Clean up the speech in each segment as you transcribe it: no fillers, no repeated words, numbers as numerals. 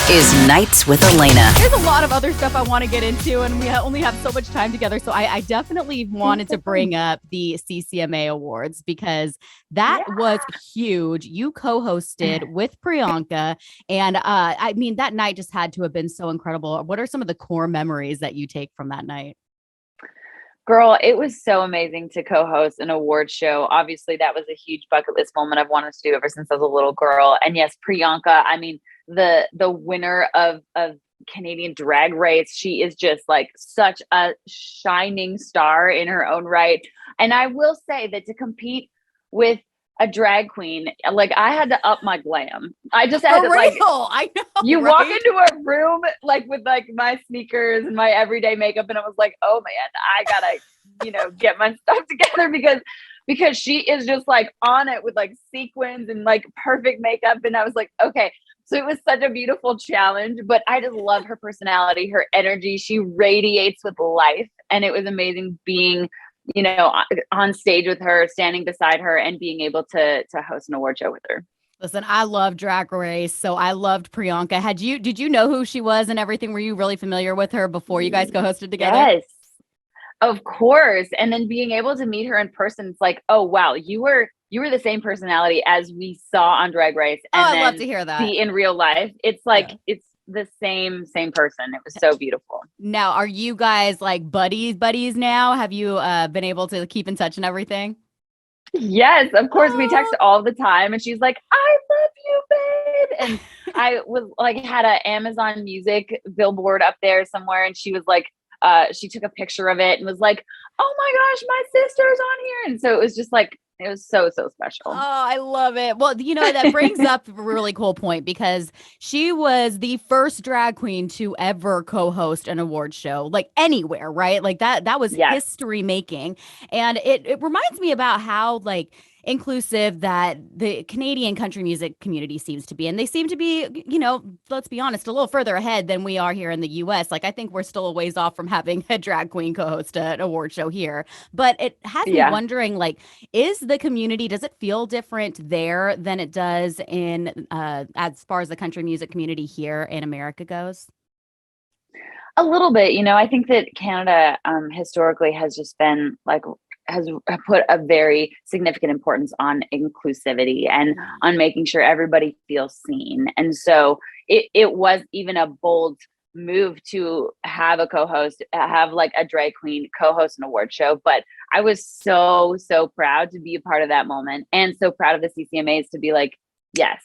is Nights with Elaina. There's a lot of other stuff I want to get into, and we only have so much time together. So I definitely wanted to bring up the CCMA Awards because that was huge. You co-hosted with Priyanka, and I mean, that night just had to have been so incredible. What are some of the core memories that you take from that night? Girl, it was so amazing to co-host an award show. Obviously, that was a huge bucket list moment I've wanted to do ever since I was a little girl. And yes, Priyanka, I mean, the winner of Canadian Drag Race, she is just like such a shining star in her own right. And I will say that to compete with a drag queen, like I had to up my glam. I just had to like, I know. you right? walk into a room like with like my sneakers and my everyday makeup, and I was like, oh man, I gotta, get my stuff together because she is just like on it with like sequins and like perfect makeup. And I was like, okay. So it was such a beautiful challenge, but I just love her personality, her energy. She radiates with life. And it was amazing being, on stage with her, standing beside her, and being able to host an award show with her. Listen, I love Drag Race, so I loved Priyanka. Did you know who she was and everything? Were you really familiar with her before you guys co-hosted together? Yes, of course. And then being able to meet her in person, it's like, oh wow, you were the same personality as we saw on Drag Race. And I'd love to hear that. See in real life. It's like it's the same person. It was so beautiful. Now, are you guys like buddies now? Have you been able to keep in touch and everything? Yes, of course. We text all the time, and she's like, I love you, babe. And I was like, had an Amazon Music billboard up there somewhere, and she was like, she took a picture of it and was like, oh my gosh, my sister's on here. And so it was just like, it was so special. Oh, I love it. Well, that brings up a really cool point because she was the first drag queen to ever co-host an award show, like anywhere, right? Like that was history making. And it reminds me about how like inclusive that the Canadian country music community seems to be. And they seem to be, let's be honest, a little further ahead than we are here in the US. Like, I think we're still a ways off from having a drag queen co-host an award show here. But it has me wondering, like, does it feel different there than it does in as far as the country music community here in America goes? A little bit, I think that Canada historically has just been like, has put a very significant importance on inclusivity and on making sure everybody feels seen. And so it was even a bold move to have a co-host, have like a drag queen co-host an award show. But I was so proud to be a part of that moment, and so proud of the CCMAs to be like, yes,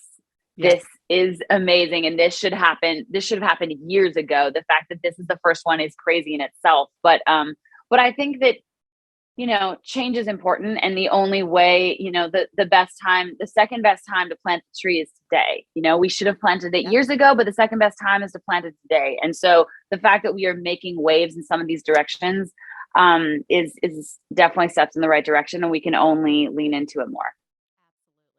this is amazing. And this should happen. This should have happened years ago. The fact that this is the first one is crazy in itself. But I think that, change is important. And the only way, the second best time to plant the tree is today. We should have planted it years ago, but the second best time is to plant it today. And so the fact that we are making waves in some of these directions is definitely steps in the right direction, and we can only lean into it more.